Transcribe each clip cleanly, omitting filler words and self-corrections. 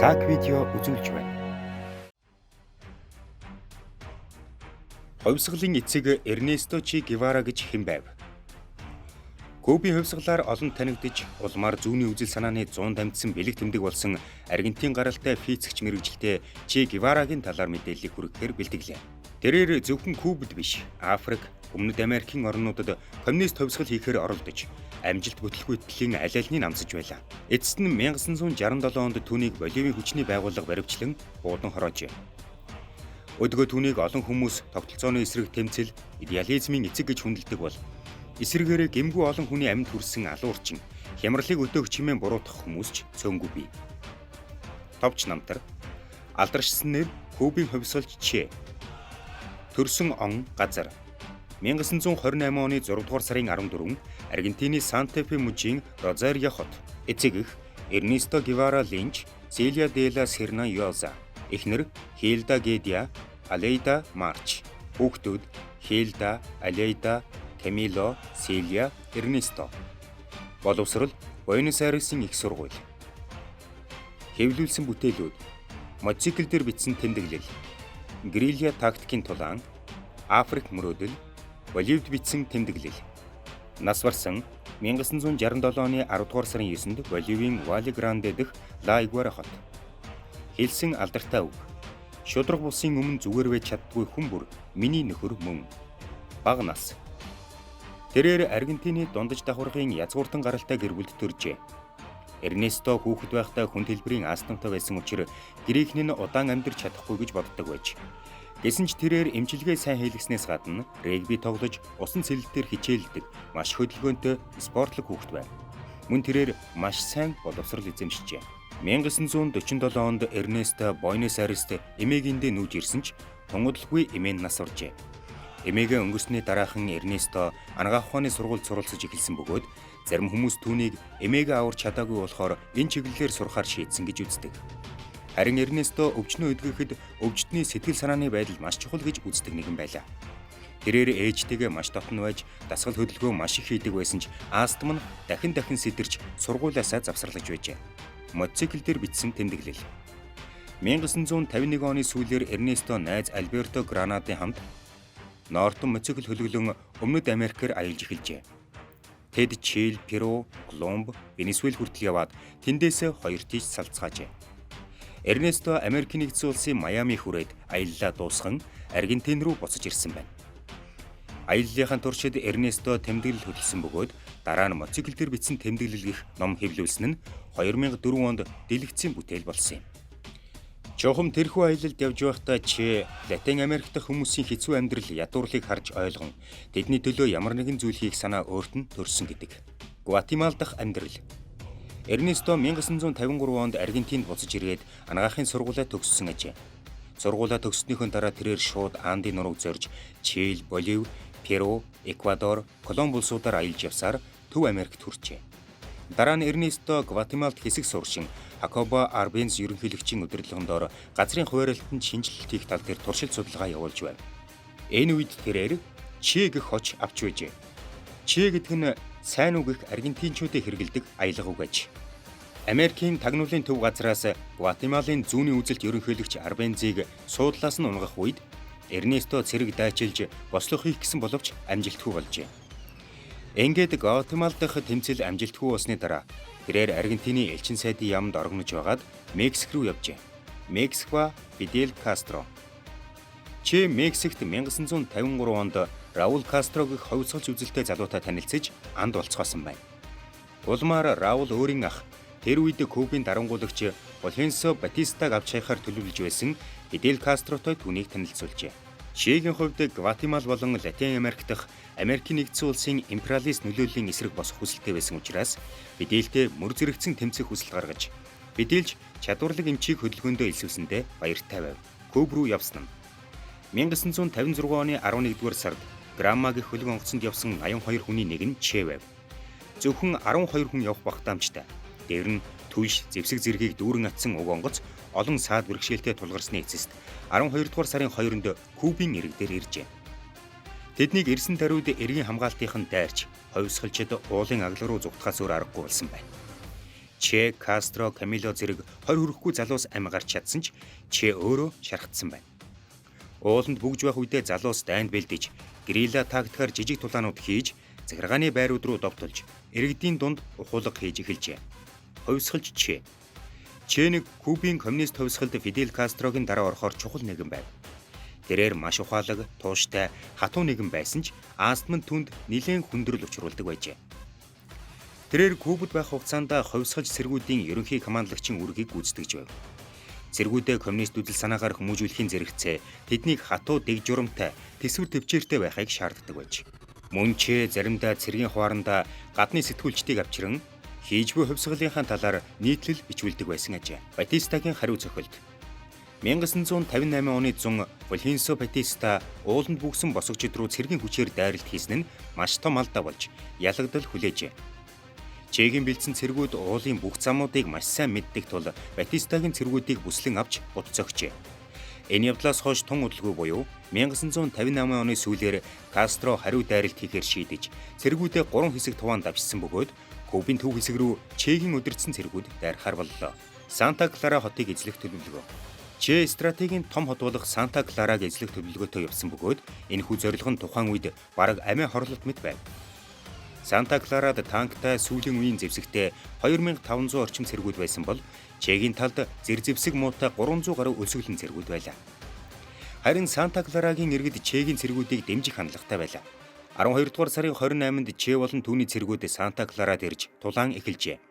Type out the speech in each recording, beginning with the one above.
цаг видео үзүүлж байна. Хувьсгалын эцэг Эрнесто Че Гевара гэж хэн байв? Кубын хувьсгалаар олон танигдж, улмаар зүүнний үзэл санааны 100 дамжсан бэлэг тэмдэг болсон Аргентин гаралтай физикч мэрэгжилтэй Че Геварагийн талаар мэдээллийг хүргэхээр бэлтгэлээ. Тэрээр зөвхөн Кубд биш, Африк, Өмнөд Америкийн орнуудад коммунист хувьсгал хийхээр оролдож, амжилт бүтлгүйтгэлийн аль альнийг намсаж байлаа. Эцэст нь 1967 онд түүнийг Боливийн хүчний байгууллага баривчлан буудан хороожээ. Өдгөө түүнийг олон хүмүүс тогтолцооны эсрэг тэмцэл, идеализмын эцэг гэж хүндэлдэг бол эсрэгээрээ гэмгүй олон хүний амьд хүрсэн алуурчин, хямралыг өдөөх чимээ буруутгах хүмүүс ч цөөнгүй бий. Товч намтар алдаршсан нэр Кубын хувьсгалч Че. Төрсөн он газар 1928 оны 6 дугаар сарын 14 Аргентины Санта-Фе мужийн Розарио хот. Эцэг эх Эрнесто Гевара Линч, Силия де ла Серна Йоза. Эхнэр Хилда Гедиа, Алейда Марч. Хүүхдүүд Хилда, Алейда, Камило, Силия, Эрнесто. Боловсрол Буэнос Айресын их сургууль. Хэвлүүлсэн бүтээлүүд: мотоцикл дээр бичсэн тэмдэглэл, грилья тактикийн тулаан, Африк мөрөөдөл, Боливд бичсэн тэмдэглэл. Нас барсан 1967 оны 10 дугаар сарын 9-нд Боливийн Вале-Гранде дэх Ла Игуара хот. Хэлсэн алдартай үг: шудраг бусын өмнө зүгээр байж чаддгүй хүн бүр миний нөхөр мөн. Бага нас. Тэрээр Аргентины дундаж давхаргын язгууртан гаралтай гэр бүлд төржээ. Эрнесто хүүхэд байхдаа хүн хэлбэрийн астамтай байсан учраас гэрийнхэн нь удаан амьдарч чадахгүй гэж боддог байж. Гэсэн ч тэрээр эмчилгээ сайн хийлгэснээс гадна регби тоглож, усан цэлэлтээр хичээлдэг маш хөдөлгөөнтэй спортлог хүүхэд байв. Мөн тэрээр маш сайн боловсрол эзэмшжээ. 1947 онд Эрнесто Буэнос Айрест эмээгэндээ нүүж ирсэн ч тунгадалгүй эмээн нас оржээ. Эмээгээ өнгөрсний дараахан Эрнесто анагаах ухааны сургуульд суралцж эхэлсэн бөгөөд зарим хүмүүс түүнийг эмээгээ аварч чадаагүй болохоор энэ чиглэлээр сурахаар шийдсэн гэж үздэг. Харин Эрнесто өвчнөө эдгэхэд өвчтний сэтгэл санааны байдал маш чухал гэж үздэг нэгэн байлаа. Тэрээр ээжтэйгээ маш дотн байж, дасгал хөдөлгөөн маш их хийдэг байсан ч астм нь дахин сэтэрч сургуулиасаа завсарлаж байжээ. Мотоцикл дээр бичсэн тэмдэглэл. 1951 оны сүүлээр Эрнесто найз Альберто Гранадын хамт Нортон мотоцикл хөлөглөн Өмнөд Америкээр аялж эхэлжээ. Тэд Чили, Перу, Колумб, Венесуэл хүртэл яваад тэндээс хоёр тийш салцгаажээ. Эрнесто Америкийн нэгдсэн улсын Майами хүрээд аяллаа дуусган Аргентин руу буцаж ирсэн байна. Аяллынхаа туршид Эрнесто тэмдэглэл хөтлсөн бөгөөд дараа нь мотоцикл дээр бичсэн тэмдэглэл гэх ном хэвлүүлсэн нь 2004 онд дэлгэцийн бүтээл болсон юм. Чухам тэрхүү аялалд явж байхдаа Че Латин Америк дахь хүмүүсийн хэцүү амьдрал ядуурлыг харж ойлгон тэдний төлөө ямар нэгэн зүйл хийх санаа өөрт нь төрсөн гэдэг. Гватемала дахь амьдрал. Эрнесто 1953 онд Аргентинд буцаж ирээд анагаахын сургуулаа төгссөн ажээ. Сургуулаа төгссөнийхөө дараа тэрээр шууд Андын нурууг зорж Чили, Болив, Перу, Эквадор, Колумб улсуудаар аялж явсаар Төв Америкт хүрчээ. Дараа нь Эрнесто Гватемалд хэсэг сууршин Хакоба Арбенз ерөнхийлөгчийн удирдлагын доор газрын хуваарлалтанд шинжилэлт хийх тал дээр туршилт судалгаа явуулж байв. Энэ үед тэрээр Че гэх хоч авч байжээ. Че гэдэг нь сайн үг гэх аргентинчуудыг хэрэгэлдэг аялга үг аж. Америкийн тагнуулын төв газраас Гватемалын зүүнний үзэлт ерөнхийлөгч Арбензийг суудлаас нь унгах үед Эрнесто цэрэг дайчилж бослох хийх гэсэн боловч амжилтгүй болжээ. Ингээд Гватемал дахь тэмцэл амжилтгүй болсны дараа тэрээр Аргентины элчин сайдын яамд орогнож байгаад Мексик руу явжээ. Мексик Фидель Кастро. Че Мексикт 1953 онд Раул Кастрогийн хувьсгалч үзэлтэй залуутай танилцж анд болцгоосон байна. Улмаар Раул өөрийн ах тэр үед Кубын дарангуулагч Фулхенсо Батистаг авч хайхаар төлөвлөж байсан Фидель Кастротой түүнийг танилцуулжээ. Чегийн хувьд Гватемала болон Латин Америк дахь Америкийн нэгдсэн улсын империалист нөлөөллийн эсрэг босох хүсэлтэй байсан учраас Фиделтэй мөр зэрэгцэн тэмцэх хүсэл гаргаж Фиделж чадварлаг эмчийг хөдөлгөөндөө элсүүлсэндээ баяртай байв. Куб руу явсан нь 1956 оны 11-р сард Грамма гэх хөлөг онгоцонд явсан 82 хүний нэг нь Че байв. Зөвхөн 12 хүн явах багтаамжтай. Дээр нь түлш зэвсэг зэргийг дүүрэн атсан уг онгоц олон саад бэрхшээлтэй тулгарсны эцэст 12 дугаар сарын 2-нд Кубын ирэг дээр иржээ. Тэднийг ирсэн даруйд эргийн хамгаалтынхан дайрч, хувьсгалчид уулын аглал руу зүгтгахаас өөр аргагүй болсон байна. Че, Кастро, Камило зэрэг 20 хүрэхгүй залуус амь гарч чадсан ч Че өөрөө шархтсан байна. Ууланд бүгж байх үедээ залуус дайнд бэлдэж, герилла тактикаар жижиг тулаанууд хийж, захиргааны байрууд руу довтолж, иргэдийн дунд ухуулга хийж эхэлжээ. Хувьсгалч Че. Че нэг Кубын коммунист хувьсгалд Фидель Кастрогийн дараа орохоор чухал нэгэн байв. Тэрээр маш ухаалаг, тууштай, хатуу нэгэн байсан ч Аастман түнд нэлээд хүндрэл учруулдаг байжээ. Тэрээр Кубад байх хугацаанд хувьсгалж цэргүүдийн ерөнхий командлагчийн үүргийг гүйцэтгэж байв. Цэргүүдээ коммунист үзэл санаагаар хүмүүжүүлэхийн зэрэгцээ тэднийг хатуу дэг журамтай, тэсвэр төвчээртэй байхыг шаарддаг байж. Мөн Че заримдаа цэргийн хуаранда гадны сэтгүүлчдийг авчран хийж буй хувьсгалынхаа талаар нийтлэл бичүүлдэг байсан ажээ. Батистагийн хариу цохилт 1958 оны 100 Фулхенсо Батиста ууланд бүгсэн босгочид руу цэргийн хүчээр дайралт хийсэн нь маш том алдаа болж ялагдал хүлээжээ. Чегийн бэлдсэн цэргүүд уулын бүх замуудыг маш сайн мэддэг тул Батистагийн цэргүүдийг бүслэн авч бут зогчээ. Энэ явдлаас хойш тун удалгүй буюу 1958 оны сүүлээр Кастро хариу дайралт хийхээр шийдэж цэргүүдээ 3 хэсэг туваан давчсан бөгөөд Кубын төв хэсэг рүү Чегийн удирдсан цэргүүд дайрахаар боллоо. Санта Клара хотыг эзлэх төлөвлөгөө. Че стратегийн том хот болох Санта Клараг эзлэх төлөвлөгөөтэй явсан бөгөөд энэхүү зорилго нь тухайн үед бараг амиа хорлолт мэт байв. Санта Кларад танктай сүүлийн үеийн зэвсэгтэй 2500 орчим цэргүүд байсан бол Чегийн талд зэвсэг муутай 300 гаруй өлсгөлэн цэргүүд байлаа. Харин Санта Кларагийн иргэд Чегийн цэргүүдийг дэмжих хандлагатай байлаа. 12 дугаар сарын 28-нд Че болон түүний цэргүүд Санта Кларад ирж тулаан эхэлжээ.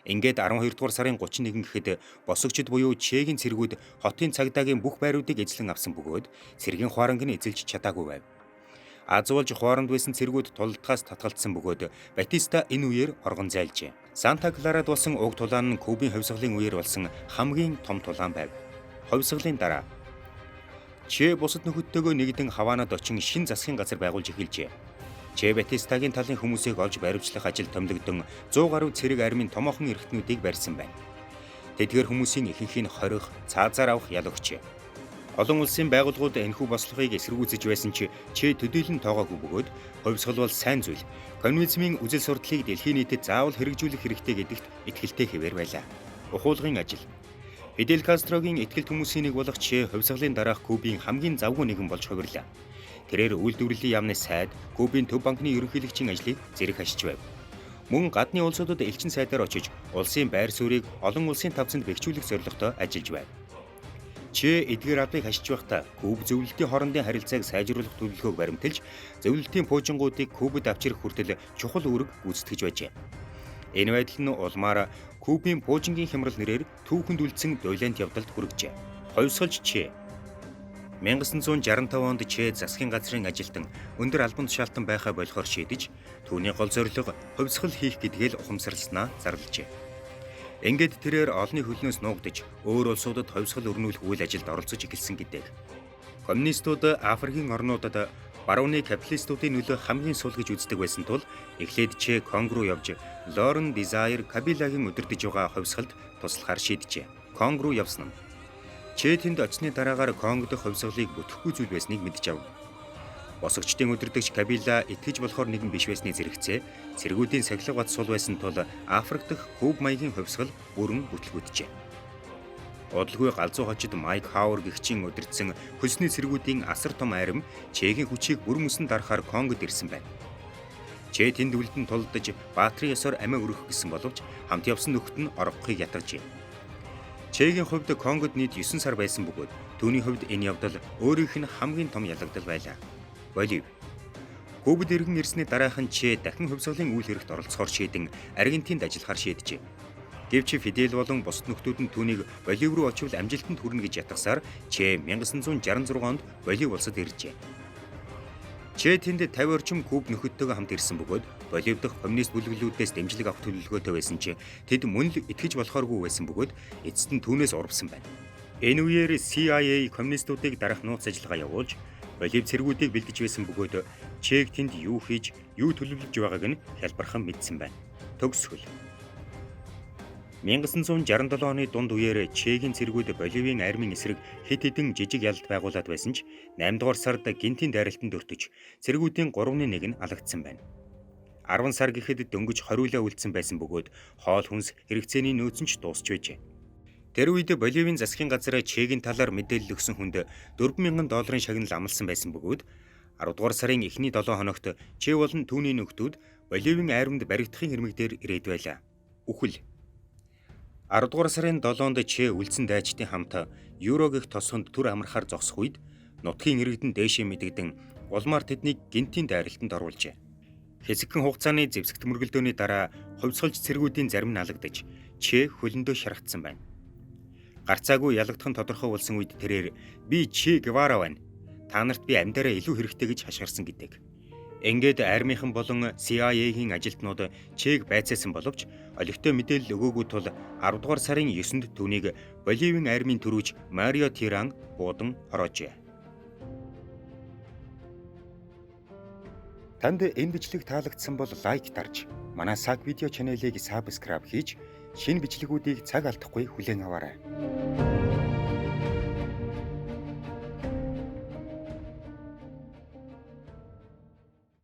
Ингээд 12 дугаар сарын 31 гэхэд босгочд буюу Чегийн цэргүүд хотын цагдаагийн бүх байруудыг эзлэн авсан бөгөөд цэргийн хуаранг нь эзэлж чадаагүй байв. Азуулж хуаранд байсан цэргүүд тулдгаас татгалцсан бөгөөд Батиста энэ үеэр оргон зайлжээ. Санта Кларад болсон уг тулаан нь Кубын хувьсгалын үеэр болсон хамгийн том тулаан байв. Хувьсгалын дараа Че бусад нөхөдтэйгөө нэгдэн Хаванад очин шин засгийн газар байгуулж эхэлжээ. Че Батистагийн талын хүмүүсийг олж баривчлах ажил томилогдсон 100 гаруй цэрэг армийн томоохон эрхтнүүдийг барьсан байна. Тэдгээр хүмүүсийн ихэнх нь хорих, цаазаар авах ял өгчээ. Олон улсын байгууллагууд энэхүү бослогыг эсэргүүцэж байсан ч Че төдийлөн тоогоогүй бөгөөд хувьсгал бол сайн зүйл. Коммунизмын үзэл сурталыг дэлхийн нийтэд заавал хэрэгжүүлэх хэрэгтэй гэдэгт итгэлтэй хэвээр байлаа. Ухуулгын ажил. Фидель Кастрогийн итгэл хүмүүсийн нэг болох Че хувьсгалын дараах Кубын хамгийн завгүй нэгэн болж хувирлаа. Тэрээр үйлдвэрлэлийн яамны сайд, Кубын төв банкны ерөнхийлөгчийн ажлыг зэрэг хашиж байв. Мөн гадны улсуудад элчин сайдаар очиж улсын байр суурийг олон улсын тавцанд бэхжүүлэх зорилготой ажиллаж байв. Че эдгээр авдыг хашиж байхдаа Куб зөвлөлтийн хоорондын харилцааг сайжруулах төлөвлөгөөг баримталж, зөвлөлтийн пуужингуудыг Кубад авчрах хүртэл чухал үүрэг гүйцэтгэж байжээ. Энэ байдал нь улмаар Кубын пуужингийн хямрал нэрээр түүхэнд үлдсэн дуйлент явдалд хүргэжээ. Хувьсгалч Че 1965 онд Че засгийн газрын ажилтан өндөр албан тушаалтан байхаа болохоор шийдэж, түүний гол зорилго хувьсгал хийх гэдгээл ухамсарласнаа зарлажээ. Ингээд тэрээр олонний хөлнөөс нуугдаж, өөр улсуудад хувьсгал өрнүүлэх үйл ажилд оролцож эхэлсэн гэдэг. Коммунистууд Африкийн орнуудад барууны капиталистуудын нөлөө хамгийн сул гэж үздэг байсан тул эхлээд Че Конго руу явж Лорен Дизайр Кабилагийн удирдах байгаа хувьсгалд туслахаар шийджээ. Конго руу явсан нь Че тэнд очсны дараагаар Конго дахь хувьсгалыг бүтэхгүй зүйл байсныг мэдж ав. Босгочдын удирдагч Кабила итгэж болохоор нэгэн биш байсны зэрэгцээ цэргүүдийн сахилга бат сул байсан тул Африк дахь Куб маягийн хувьсгал бүрэн бүтлгүүджээ. Удалгүй галзуу хожид Майк Хауэр гэгчийн удирдсан хөлсний цэргүүдийн асар том арим Чегийн хүчийг бүр мөсөн дарахаар Конгод ирсэн байна. Че тэнд үлдэн тулдаж баатрын ёсоор амиа өргөх гэсэн боловч хамт явсан нөхөд нь оргохыг ятгажээ. Чегийн хувьд Конгод нийт 9 сар байсан бөгөөд түүний хувьд энэ явдал өөрийнх нь хамгийн том ялагдал байлаа. Болив. Кубад иргэн ирсний дараахан Че дахин хувьсгалын үйл хэрэгт оролцохоор шийдэн Аргентинд ажиллахаар шийджээ. Гэвч Фидель болон бусад нөхдүүд нь түүнийг Болив руу очивол амжилтанд хүрнэ гэж ятгасаар Че 1966 онд Болив улсад иржээ. Че тэнд 50 орчим Куб нөхөдтэйгээ хамт ирсэн бөгөөд Болив дахь коммунист бүлэглүүдээс дэмжлэг авах төлөвлөгөөтэй байсан ч тэд мөн л итгэж болохооргүй байсан бөгөөд эцэст нь түүнээс урвсан байна. Энэ үеэр CIA коммунистуудыг дарах нууц ажиллагаа явуулж Болив цэргүүдийг бэлдэж байсан бөгөөд Чег тэнд юу хийж, юу төлөвлөж байгааг нь хялбархан мэдсэн байна. Төгсгөл 1967 оны дунд үеэр Чегийн цэргүүд Боливийн армийн эсрэг хэд хэдэн жижиг ялалт байгуулад байсан ч 8 дугаар сард гинтийн дайралтанд өртөж цэргүүдийн 3-1 нь алагдсан байна. 10 сар гэхэд дөнгөж 20 улаа үлдсэн байсан бөгөөд хоол хүнс хэрэгцээний нөөц нь ч дуусч байжээ. Тэр үед Боливийн засгийн газар Чегийн талаар мэдээлэл өгсөн хүнд $4,000 шагнал амласан байсан бөгөөд 10 дугаар сарын эхний 7 хоногт Че болон түүний нөхдүүд Боливийн айрамд баригдахын хэрэг дээр ирээд байлаа. Үхэл 10 дугаар сарын 7-нд Че үлдсэн дайчдын хамт Еврогих тосгонд түр амархаар зогсох үед нутгийн иргэдэн дээшээ мэдэгдэн улмаар тэднийг гинтийн дайралтанд оруулжээ. Хэсэгхэн хугацааны зэвсэгт мөргөлдөөний дараа хувьсгалж цэргүүдийн зарим нь алагдаж Че хөлөндөө шархтсан байна. Гарцаагүй ялагдах нь тодорхой болсон үед тэрээр "Би Че Гевара байна. Та нарт би амьдараа илүү хэрэгтэй" гэж хашгирсан гэдэг. Ингээд армийнхан болон CIA-ийн ажилтнууд Чег байцаасан боловч олигтой мэдээлэл өгөөгүй тул 10 дугаар сарын 9-нд түүнийг Боливийн армийн түрүүч Марио Тиран буудан хороожээ. Танд энэ бичлэг таалагдсан бол лайк дарж, манай SAG видео чанелыг сабскрайб хийж, шинэ бичлэгүүдийг цаг алдахгүй хүлээн аваарай.